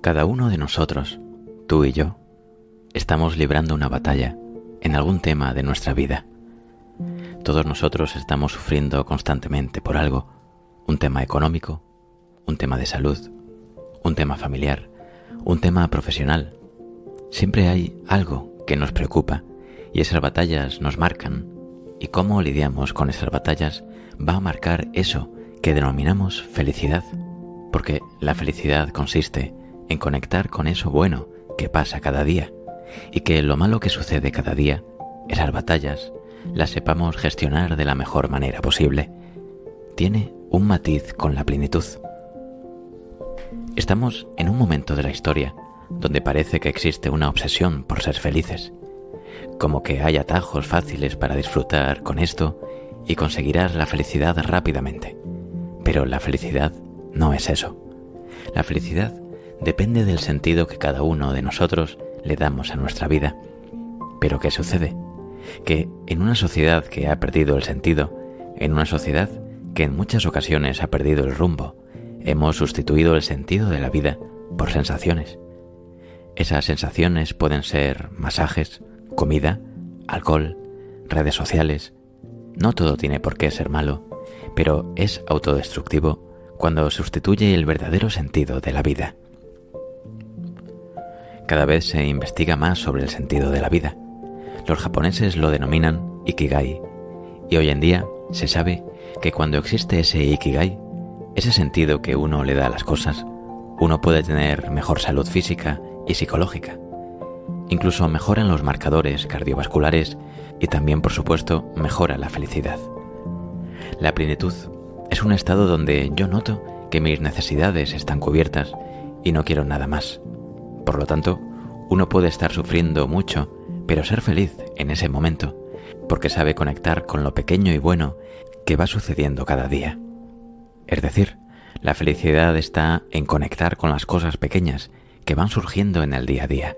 Cada uno de nosotros, tú y yo, estamos librando una batalla en algún tema de nuestra vida. Todos nosotros estamos sufriendo constantemente por algo, un tema económico, un tema de salud, un tema familiar, un tema profesional. Siempre hay algo que nos preocupa y esas batallas nos marcan, y cómo lidiamos con esas batallas va a marcar eso que denominamos felicidad, porque la felicidad consiste en conectar con eso bueno que pasa cada día, y que lo malo que sucede cada día, esas batallas, las sepamos gestionar de la mejor manera posible. Tiene un matiz con la plenitud. Estamos en un momento de la historia donde parece que existe una obsesión por ser felices, como que hay atajos fáciles para disfrutar con esto y conseguirás la felicidad rápidamente. Pero la felicidad no es eso. La felicidad depende del sentido que cada uno de nosotros le damos a nuestra vida. Pero ¿qué sucede? Que en una sociedad que ha perdido el sentido, en una sociedad que en muchas ocasiones ha perdido el rumbo, hemos sustituido el sentido de la vida por sensaciones. Esas sensaciones pueden ser masajes, comida, alcohol, redes sociales. No todo tiene por qué ser malo, pero es autodestructivo cuando sustituye el verdadero sentido de la vida. Cada vez se investiga más sobre el sentido de la vida. Los japoneses lo denominan Ikigai, y hoy en día se sabe que cuando existe ese Ikigai, ese sentido que uno le da a las cosas, uno puede tener mejor salud física y psicológica. Incluso mejoran los marcadores cardiovasculares y también, por supuesto, mejora la felicidad. La plenitud es un estado donde yo noto que mis necesidades están cubiertas y no quiero nada más. Por lo tanto, uno puede estar sufriendo mucho, pero ser feliz en ese momento, porque sabe conectar con lo pequeño y bueno que va sucediendo cada día. Es decir, la felicidad está en conectar con las cosas pequeñas que van surgiendo en el día a día.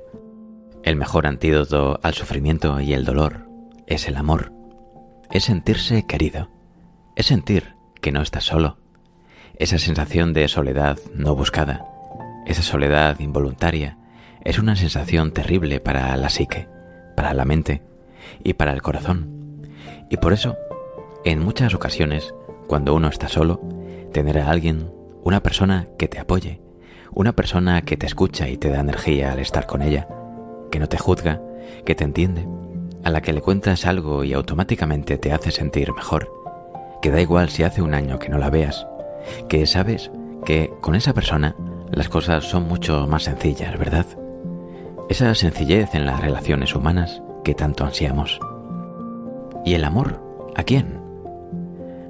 El mejor antídoto al sufrimiento y el dolor es el amor. Es sentirse querido. Es sentir que no estás solo. Esa sensación de soledad no buscada, esa soledad involuntaria, es una sensación terrible para la psique, para la mente y para el corazón. Y por eso, en muchas ocasiones, cuando uno está solo, tener a alguien, una persona que te apoye, una persona que te escucha y te da energía al estar con ella, que no te juzga, que te entiende, a la que le cuentas algo y automáticamente te hace sentir mejor, que da igual si hace un año que no la veas, que sabes que con esa persona las cosas son mucho más sencillas, ¿verdad? Esa sencillez en las relaciones humanas que tanto ansiamos. ¿Y el amor? ¿A quién?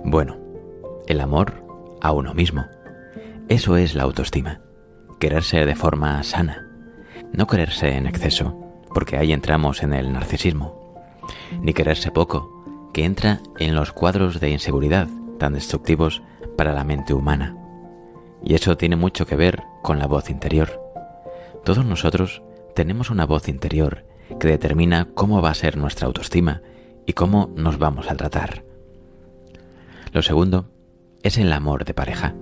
Bueno, el amor a uno mismo. Eso es la autoestima. Quererse de forma sana. No quererse en exceso, porque ahí entramos en el narcisismo. Ni quererse poco, que entra en los cuadros de inseguridad tan destructivos para la mente humana. Y eso tiene mucho que ver con la voz interior. Todos nosotros tenemos una voz interior que determina cómo va a ser nuestra autoestima y cómo nos vamos a tratar. Lo segundo es el amor de pareja.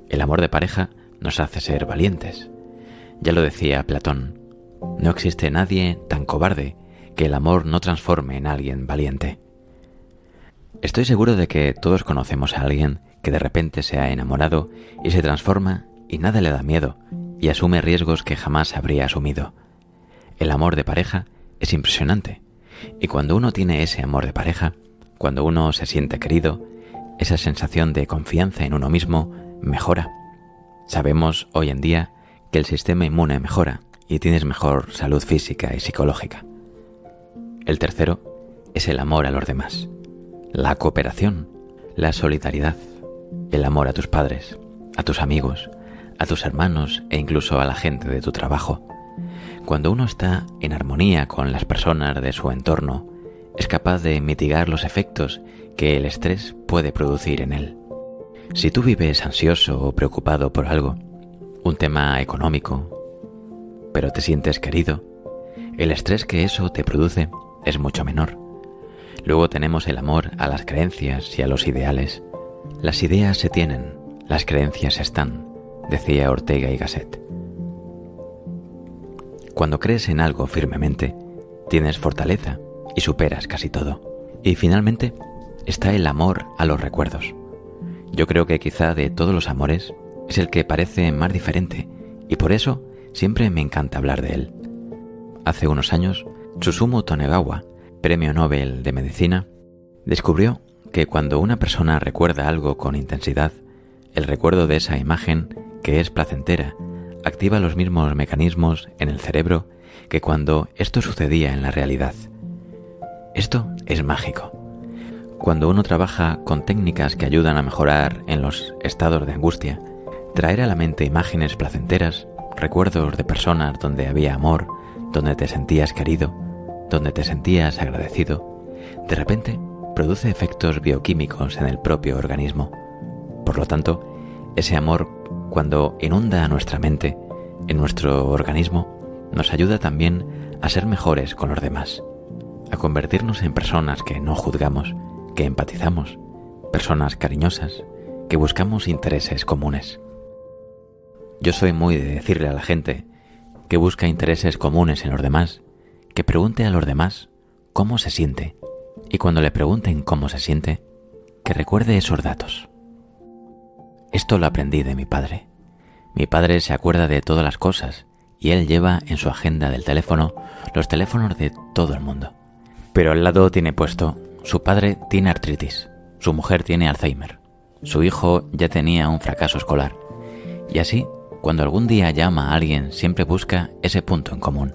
El amor de pareja nos hace ser valientes. Ya lo decía Platón, no existe nadie tan cobarde que el amor no transforme en alguien valiente. Estoy seguro de que todos conocemos a alguien que de repente se ha enamorado y se transforma y nada le da miedo y asume riesgos que jamás habría asumido. El amor de pareja es impresionante y cuando uno tiene ese amor de pareja, cuando uno se siente querido, esa sensación de confianza en uno mismo mejora. Sabemos hoy en día que el sistema inmune mejora y tienes mejor salud física y psicológica. El tercero es el amor a los demás, la cooperación, la solidaridad, el amor a tus padres, a tus amigos, a tus hermanos e incluso a la gente de tu trabajo. Cuando uno está en armonía con las personas de su entorno, es capaz de mitigar los efectos que el estrés puede producir en él. Si tú vives ansioso o preocupado por algo, un tema económico, pero te sientes querido, el estrés que eso te produce es mucho menor. Luego tenemos el amor a las creencias y a los ideales. Las ideas se tienen, las creencias están, decía Ortega y Gasset. Cuando crees en algo firmemente, tienes fortaleza y superas casi todo. Y finalmente está el amor a los recuerdos. Yo creo que quizá de todos los amores es el que parece más diferente y por eso siempre me encanta hablar de él. Hace unos años, Susumu Tonegawa, Premio Nobel de Medicina, descubrió que cuando una persona recuerda algo con intensidad, el recuerdo de esa imagen, que es placentera, activa los mismos mecanismos en el cerebro que cuando esto sucedía en la realidad. Esto es mágico. Cuando uno trabaja con técnicas que ayudan a mejorar en los estados de angustia, traer a la mente imágenes placenteras, recuerdos de personas donde había amor, donde te sentías querido, donde te sentías agradecido, de repente produce efectos bioquímicos en el propio organismo. Por lo tanto, ese amor, cuando inunda a nuestra mente, en nuestro organismo, nos ayuda también a ser mejores con los demás, a convertirnos en personas que no juzgamos, que empatizamos, personas cariñosas, que buscamos intereses comunes. Yo soy muy de decirle a la gente que busca intereses comunes en los demás, que pregunte a los demás cómo se siente, y cuando le pregunten cómo se siente, que recuerde esos datos. Esto lo aprendí de mi padre. Mi padre se acuerda de todas las cosas y él lleva en su agenda del teléfono los teléfonos de todo el mundo. Pero al lado tiene puesto: su padre tiene artritis, su mujer tiene Alzheimer, su hijo ya tenía un fracaso escolar. Y así, cuando algún día llama a alguien, siempre busca ese punto en común.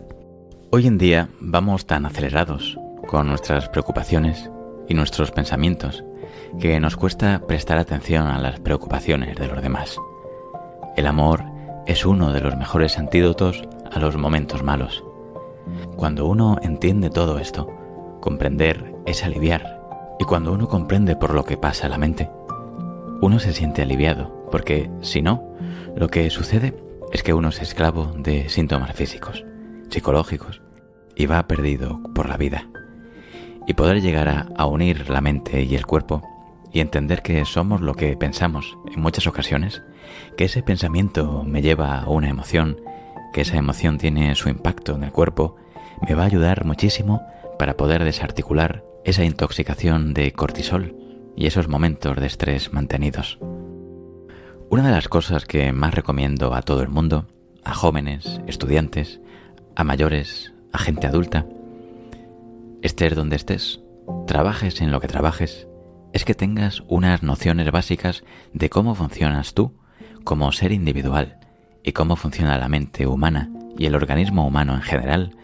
Hoy en día vamos tan acelerados con nuestras preocupaciones y nuestros pensamientos que nos cuesta prestar atención a las preocupaciones de los demás. El amor es uno de los mejores antídotos a los momentos malos. Cuando uno entiende todo esto, comprender es aliviar. Y cuando uno comprende por lo que pasa a la mente, uno se siente aliviado, porque si no, lo que sucede es que uno es esclavo de síntomas físicos, psicológicos, y va perdido por la vida. Y poder llegar a unir la mente y el cuerpo y entender que somos lo que pensamos en muchas ocasiones, que ese pensamiento me lleva a una emoción, que esa emoción tiene su impacto en el cuerpo, me va a ayudar muchísimo para poder desarticular esa intoxicación de cortisol y esos momentos de estrés mantenidos. Una de las cosas que más recomiendo a todo el mundo, a jóvenes, estudiantes, a mayores, a gente adulta, estés donde estés, trabajes en lo que trabajes, es que tengas unas nociones básicas de cómo funcionas tú como ser individual y cómo funciona la mente humana y el organismo humano en general,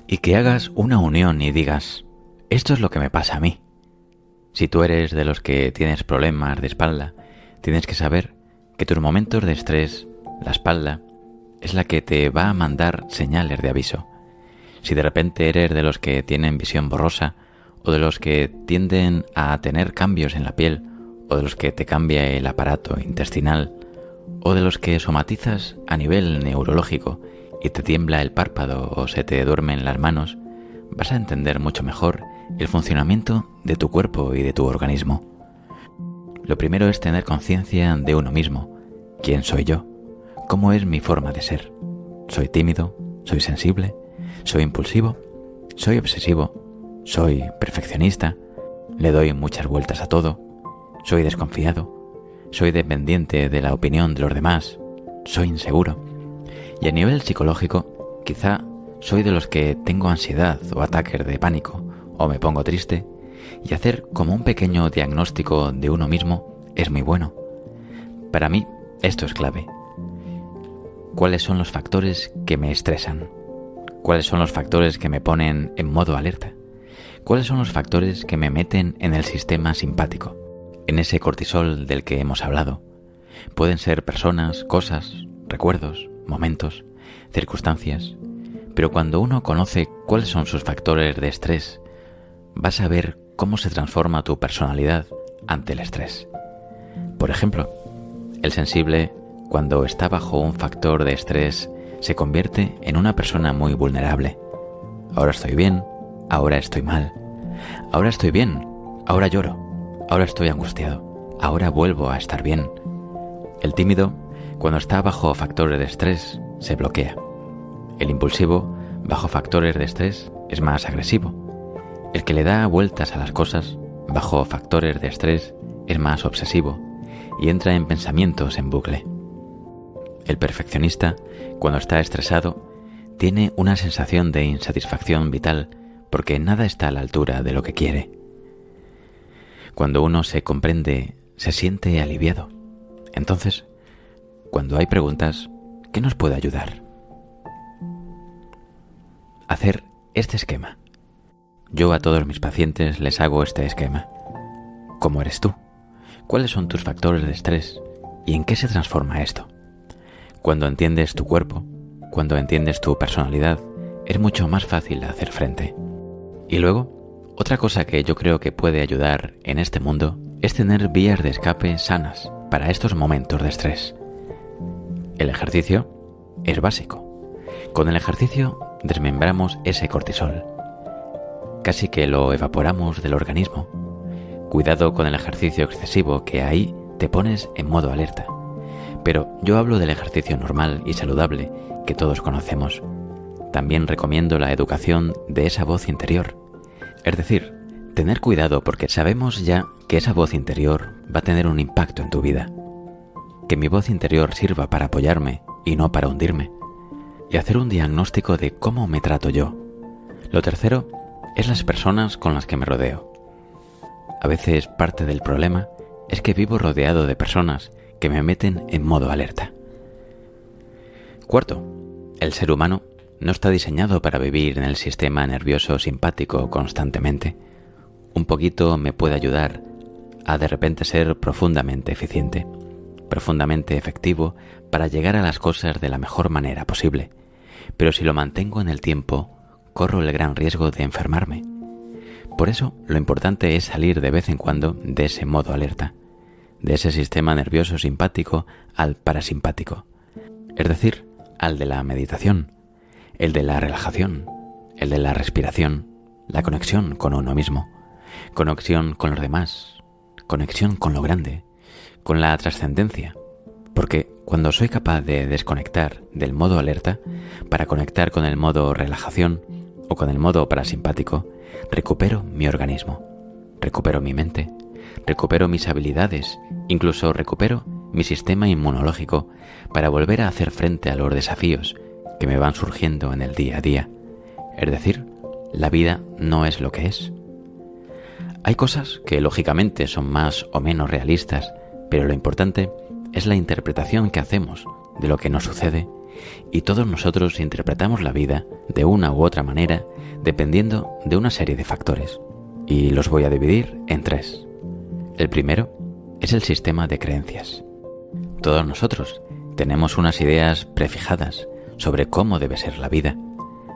y que hagas una unión y digas: esto es lo que me pasa a mí. Si tú eres de los que tienes problemas de espalda, tienes que saber que tus momentos de estrés, la espalda, es la que te va a mandar señales de aviso. Si de repente eres de los que tienen visión borrosa, o de los que tienden a tener cambios en la piel, o de los que te cambia el aparato intestinal, o de los que somatizas a nivel neurológico y te tiembla el párpado o se te duermen las manos, vas a entender mucho mejor el funcionamiento de tu cuerpo y de tu organismo. Lo primero es tener conciencia de uno mismo. ¿Quién soy yo? ¿Cómo es mi forma de ser? ¿Soy tímido? ¿Soy sensible? ¿Soy impulsivo? ¿Soy obsesivo? ¿Soy perfeccionista? ¿Le doy muchas vueltas a todo? ¿Soy desconfiado? ¿Soy dependiente de la opinión de los demás? ¿Soy inseguro? Y a nivel psicológico, quizá soy de los que tengo ansiedad o ataques de pánico, o me pongo triste, y hacer como un pequeño diagnóstico de uno mismo es muy bueno. Para mí, esto es clave. ¿Cuáles son los factores que me estresan? ¿Cuáles son los factores que me ponen en modo alerta? ¿Cuáles son los factores que me meten en el sistema simpático, en ese cortisol del que hemos hablado? Pueden ser personas, cosas, recuerdos, momentos, circunstancias, pero cuando uno conoce cuáles son sus factores de estrés, vas a ver cómo se transforma tu personalidad ante el estrés. Por ejemplo, el sensible, cuando está bajo un factor de estrés, se convierte en una persona muy vulnerable. Ahora estoy bien, ahora estoy mal. Ahora estoy bien, ahora lloro. Ahora estoy angustiado, ahora vuelvo a estar bien. El tímido, cuando está bajo factores de estrés, se bloquea. El impulsivo, bajo factores de estrés, es más agresivo. El que le da vueltas a las cosas, bajo factores de estrés, es más obsesivo y entra en pensamientos en bucle. El perfeccionista, cuando está estresado, tiene una sensación de insatisfacción vital porque nada está a la altura de lo que quiere. Cuando uno se comprende, se siente aliviado. Entonces, cuando hay preguntas, ¿qué nos puede ayudar? Hacer este esquema. Yo a todos mis pacientes les hago este esquema. ¿Cómo eres tú? ¿Cuáles son tus factores de estrés? ¿Y en qué se transforma esto? Cuando entiendes tu cuerpo, cuando entiendes tu personalidad, es mucho más fácil hacer frente. Y luego, otra cosa que yo creo que puede ayudar en este mundo es tener vías de escape sanas para estos momentos de estrés. El ejercicio es básico. Con el ejercicio desmembramos ese cortisol. Casi que lo evaporamos del organismo. Cuidado con el ejercicio excesivo, que ahí te pones en modo alerta. Pero yo hablo del ejercicio normal y saludable que todos conocemos. También recomiendo la educación de esa voz interior. Es decir, tener cuidado porque sabemos ya que esa voz interior va a tener un impacto en tu vida. Que mi voz interior sirva para apoyarme y no para hundirme. Y hacer un diagnóstico de cómo me trato yo. Lo tercero es las personas con las que me rodeo. A veces parte del problema es que vivo rodeado de personas que me meten en modo alerta. Cuarto, el ser humano no está diseñado para vivir en el sistema nervioso simpático constantemente. Un poquito me puede ayudar a de repente ser profundamente eficiente, profundamente efectivo para llegar a las cosas de la mejor manera posible. Pero si lo mantengo en el tiempo, corro el gran riesgo de enfermarme. Por eso, lo importante es salir de vez en cuando de ese modo alerta, de ese sistema nervioso simpático al parasimpático, es decir, al de la meditación, el de la relajación, el de la respiración, la conexión con uno mismo, conexión con los demás, conexión con lo grande, con la trascendencia, porque cuando soy capaz de desconectar del modo alerta para conectar con el modo relajación o con el modo parasimpático, recupero mi organismo, recupero mi mente, recupero mis habilidades, incluso recupero mi sistema inmunológico para volver a hacer frente a los desafíos que me van surgiendo en el día a día. Es decir, la vida no es lo que es. Hay cosas que lógicamente son más o menos realistas, pero lo importante es la interpretación que hacemos de lo que nos sucede, y todos nosotros interpretamos la vida de una u otra manera dependiendo de una serie de factores, y los voy a dividir en 3. El primero es el sistema de creencias. Todos nosotros tenemos unas ideas prefijadas sobre cómo debe ser la vida,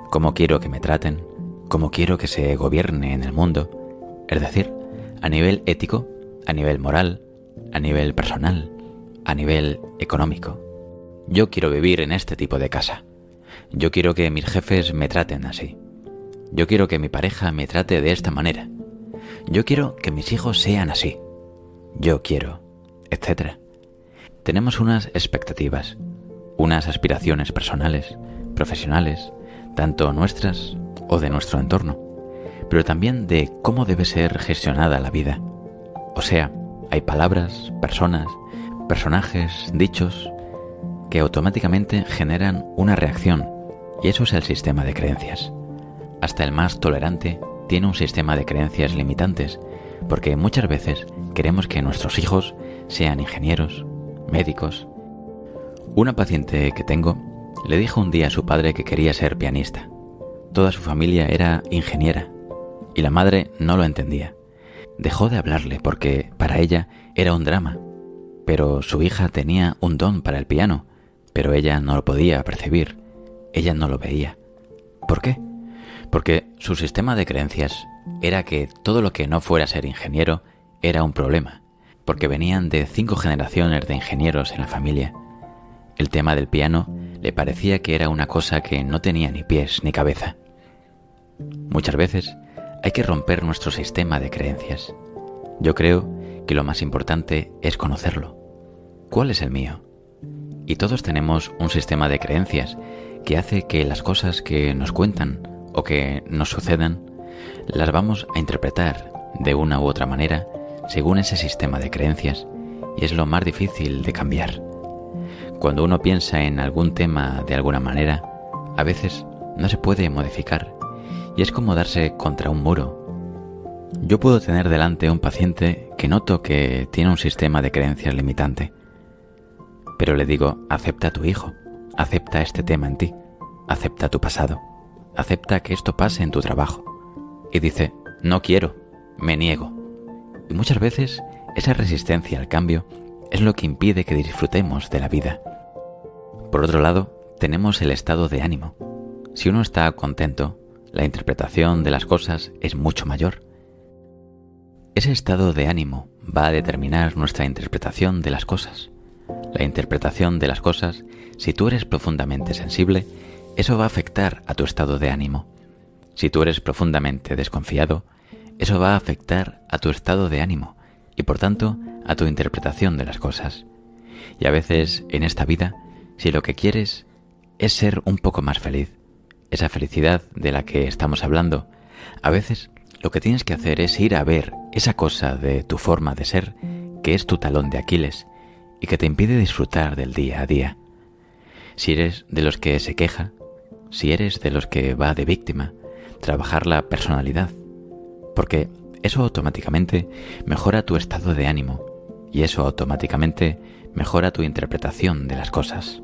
cómo quiero que me traten, cómo quiero que se gobierne en el mundo, es decir, a nivel ético, a nivel moral, a nivel personal, a nivel económico. Yo quiero vivir en este tipo de casa. Yo quiero que mis jefes me traten así. Yo quiero que mi pareja me trate de esta manera. Yo quiero que mis hijos sean así. Yo quiero, etc. Tenemos unas expectativas, unas aspiraciones personales, profesionales, tanto nuestras o de nuestro entorno, pero también de cómo debe ser gestionada la vida. O sea, hay palabras, personas, personajes, dichos, que automáticamente generan una reacción, y eso es el sistema de creencias. Hasta el más tolerante tiene un sistema de creencias limitantes, porque muchas veces queremos que nuestros hijos sean ingenieros, médicos. Una paciente que tengo le dijo un día a su padre que quería ser pianista. Toda su familia era ingeniera, y la madre no lo entendía. Dejó de hablarle porque para ella era un drama, pero su hija tenía un don para el piano, pero ella no lo podía percibir, ella no lo veía. ¿Por qué? Porque su sistema de creencias era que todo lo que no fuera ser ingeniero era un problema, porque venían de 5 generaciones de ingenieros en la familia. El tema del piano le parecía que era una cosa que no tenía ni pies ni cabeza. Muchas veces hay que romper nuestro sistema de creencias. Yo creo que lo más importante es conocerlo. ¿Cuál es el mío? Y todos tenemos un sistema de creencias que hace que las cosas que nos cuentan o que nos sucedan las vamos a interpretar de una u otra manera según ese sistema de creencias, y es lo más difícil de cambiar. Cuando uno piensa en algún tema de alguna manera, a veces no se puede modificar y es como darse contra un muro. Yo puedo tener delante un paciente que noto que tiene un sistema de creencias limitante, pero le digo: acepta a tu hijo, acepta este tema en ti, acepta tu pasado, acepta que esto pase en tu trabajo. Y dice: no quiero, me niego. Y muchas veces esa resistencia al cambio es lo que impide que disfrutemos de la vida. Por otro lado, tenemos el estado de ánimo. Si uno está contento, la interpretación de las cosas es mucho mayor. Ese estado de ánimo va a determinar nuestra interpretación de las cosas. La interpretación de las cosas, si tú eres profundamente sensible, eso va a afectar a tu estado de ánimo. Si tú eres profundamente desconfiado, eso va a afectar a tu estado de ánimo y por tanto a tu interpretación de las cosas. Y a veces en esta vida, si lo que quieres es ser un poco más feliz, esa felicidad de la que estamos hablando, a veces lo que tienes que hacer es ir a ver esa cosa de tu forma de ser que es tu talón de Aquiles y que te impide disfrutar del día a día. Si eres de los que se queja, si eres de los que va de víctima, trabajar la personalidad, porque eso automáticamente mejora tu estado de ánimo y eso automáticamente mejora tu interpretación de las cosas.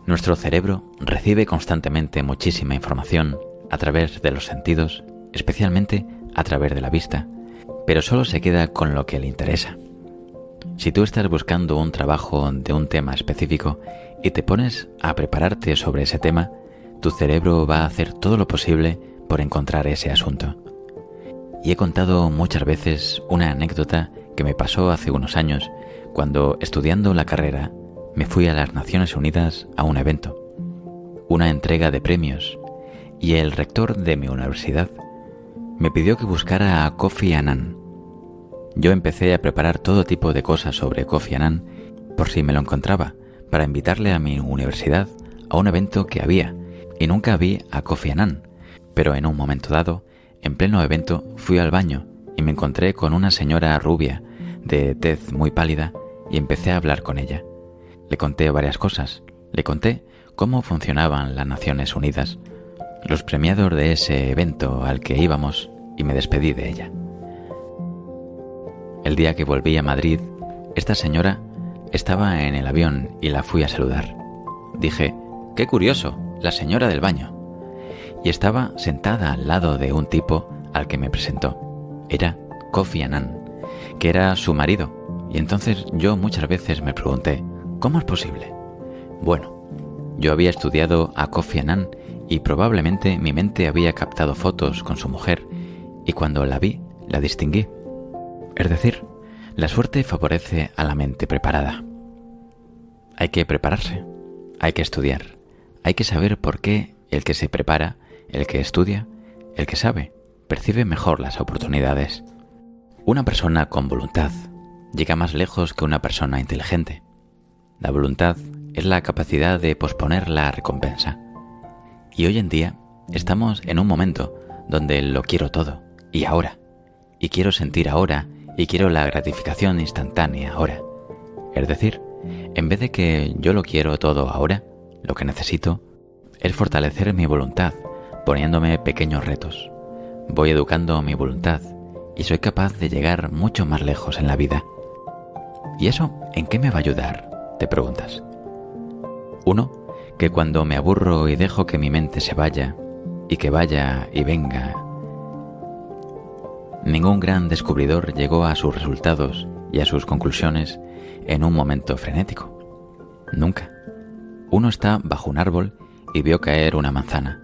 Nuestro cerebro recibe constantemente muchísima información a través de los sentidos, especialmente a través de la vista, pero solo se queda con lo que le interesa. Si tú estás buscando un trabajo de un tema específico y te pones a prepararte sobre ese tema, tu cerebro va a hacer todo lo posible por encontrar ese asunto. Y he contado muchas veces una anécdota que me pasó hace unos años, cuando estudiando la carrera me fui a las Naciones Unidas a un evento, una entrega de premios, y el rector de mi universidad me pidió que buscara a Kofi Annan. Yo empecé a preparar todo tipo de cosas sobre Kofi Annan por si me lo encontraba, para invitarle a mi universidad a un evento que había, y nunca vi a Kofi Annan, pero en un momento dado, en pleno evento, fui al baño y me encontré con una señora rubia, de tez muy pálida, y empecé a hablar con ella. Le conté varias cosas. Le conté cómo funcionaban las Naciones Unidas, los premiados de ese evento al que íbamos, y me despedí de ella. El día que volví a Madrid, esta señora estaba en el avión y la fui a saludar. Dije: ¡qué curioso! La señora del baño. Y estaba sentada al lado de un tipo al que me presentó. Era Kofi Annan, que era su marido. Y entonces yo muchas veces me pregunté: ¿cómo es posible? Bueno, yo había estudiado a Kofi Annan y probablemente mi mente había captado fotos con su mujer, y cuando la vi, la distinguí. Es decir, la suerte favorece a la mente preparada. Hay que prepararse, hay que estudiar, hay que saber por qué el que se prepara, el que estudia, el que sabe, percibe mejor las oportunidades. Una persona con voluntad llega más lejos que una persona inteligente. La voluntad es la capacidad de posponer la recompensa. Y hoy en día estamos en un momento donde lo quiero todo, y ahora. Y quiero sentir ahora, y quiero la gratificación instantánea ahora. Es decir, en vez de que yo lo quiero todo ahora, lo que necesito es fortalecer mi voluntad, poniéndome pequeños retos. Voy educando mi voluntad y soy capaz de llegar mucho más lejos en la vida. ¿Y eso en qué me va a ayudar?, te preguntas. Uno, que cuando me aburro y dejo que mi mente se vaya, y que vaya y venga. Ningún gran descubridor llegó a sus resultados y a sus conclusiones en un momento frenético. Nunca. Uno está bajo un árbol y vio caer una manzana.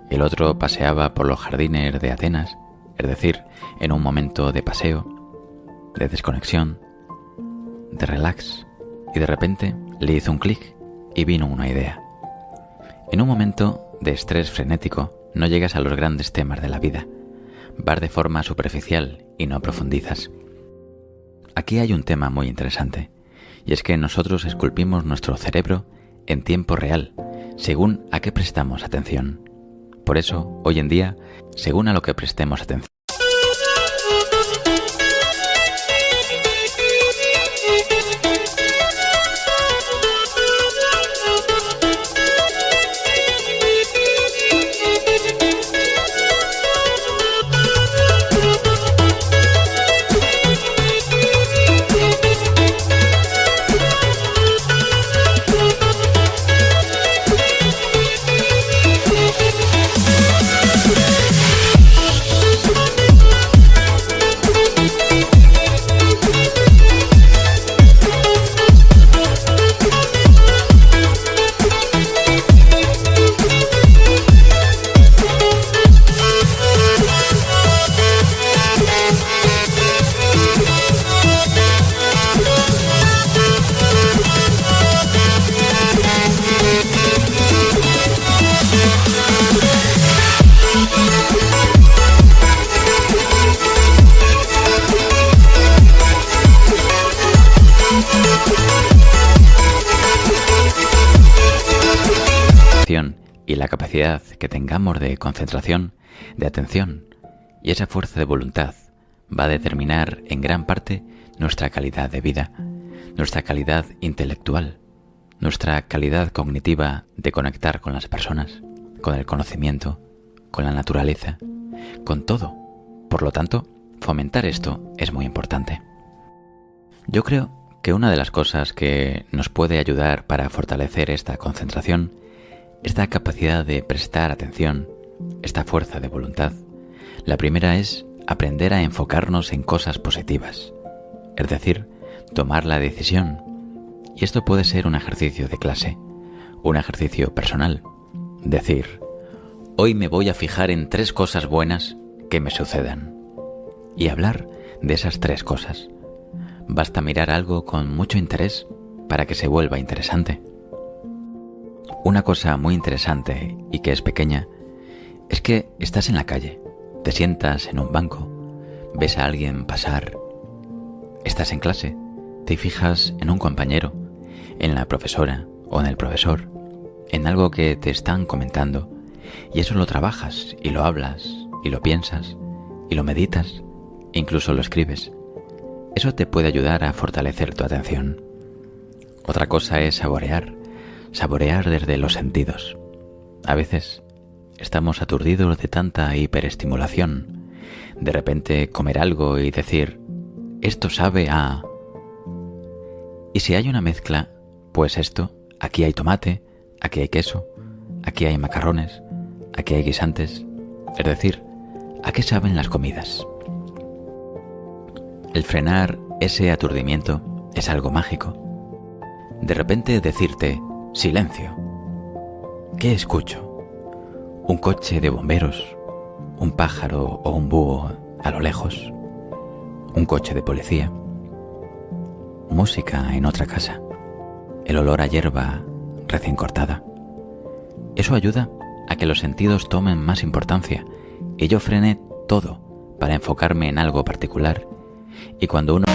El otro paseaba por los jardines de Atenas, es decir, en un momento de paseo, de desconexión, de relax, y de repente le hizo un clic y vino una idea. En un momento de estrés frenético no llegas a los grandes temas de la vida. Vas de forma superficial y no profundizas. Aquí hay un tema muy interesante, y es que nosotros esculpimos nuestro cerebro en tiempo real, según a qué prestamos atención. Por eso, hoy en día, según a lo que prestemos atención. Y la capacidad que tengamos de concentración, de atención y esa fuerza de voluntad va a determinar en gran parte nuestra calidad de vida, nuestra calidad intelectual, nuestra calidad cognitiva de conectar con las personas, con el conocimiento, con la naturaleza, con todo. Por lo tanto, fomentar esto es muy importante. Yo creo que una de las cosas que nos puede ayudar para fortalecer esta concentración, esta capacidad de prestar atención, esta fuerza de voluntad, la primera es aprender a enfocarnos en cosas positivas, es decir, tomar la decisión. Y esto puede ser un ejercicio de clase, un ejercicio personal. Decir, hoy me voy a fijar en 3 cosas buenas que me sucedan y hablar de esas 3 cosas. Basta mirar algo con mucho interés para que se vuelva interesante. Una cosa muy interesante y que es pequeña es que estás en la calle, te sientas en un banco, ves a alguien pasar, estás en clase, te fijas en un compañero, en la profesora o en el profesor, en algo que te están comentando, y eso lo trabajas y lo hablas y lo piensas y lo meditas, e incluso lo escribes. Eso te puede ayudar a fortalecer tu atención. Otra cosa es saborear desde los sentidos. A veces estamos aturdidos de tanta hiperestimulación. De repente comer algo y decir, esto sabe a... Y si hay una mezcla, pues esto, aquí hay tomate, aquí hay queso, aquí hay macarrones, aquí hay guisantes. Es decir, ¿a qué saben las comidas? El frenar ese aturdimiento es algo mágico. De repente decirte, silencio. ¿Qué escucho? ¿Un coche de bomberos? ¿Un pájaro o un búho a lo lejos? ¿Un coche de policía? Música en otra casa. El olor a hierba recién cortada. Eso ayuda a que los sentidos tomen más importancia y yo frene todo para enfocarme en algo particular. Y cuando uno...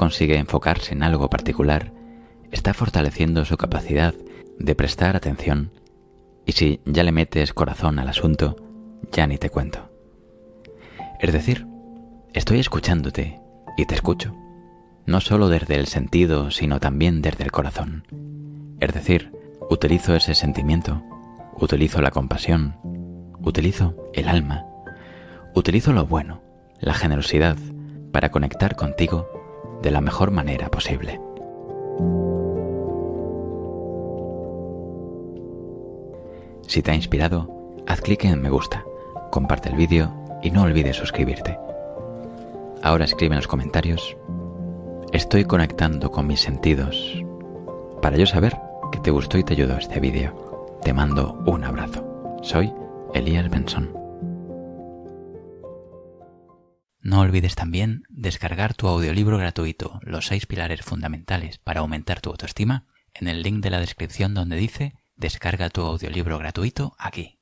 consigue enfocarse en algo particular, está fortaleciendo su capacidad de prestar atención, y si ya le metes corazón al asunto, ya ni te cuento. Es decir, estoy escuchándote y te escucho, no solo desde el sentido, sino también desde el corazón. Es decir, Utilizo ese sentimiento, utilizo la compasión, utilizo el alma, utilizo lo bueno, la generosidad, para conectar contigo de la mejor manera posible. Si te ha inspirado, haz clic en me gusta, comparte el vídeo y no olvides suscribirte. Ahora escribe en los comentarios: estoy conectando con mis sentidos, para yo saber que te gustó y te ayudó este vídeo. Te mando un abrazo. Soy Elías Benson. No olvides también descargar tu audiolibro gratuito, Los 6 pilares fundamentales para aumentar tu autoestima, en el link de la descripción donde dice: descarga tu audiolibro gratuito aquí.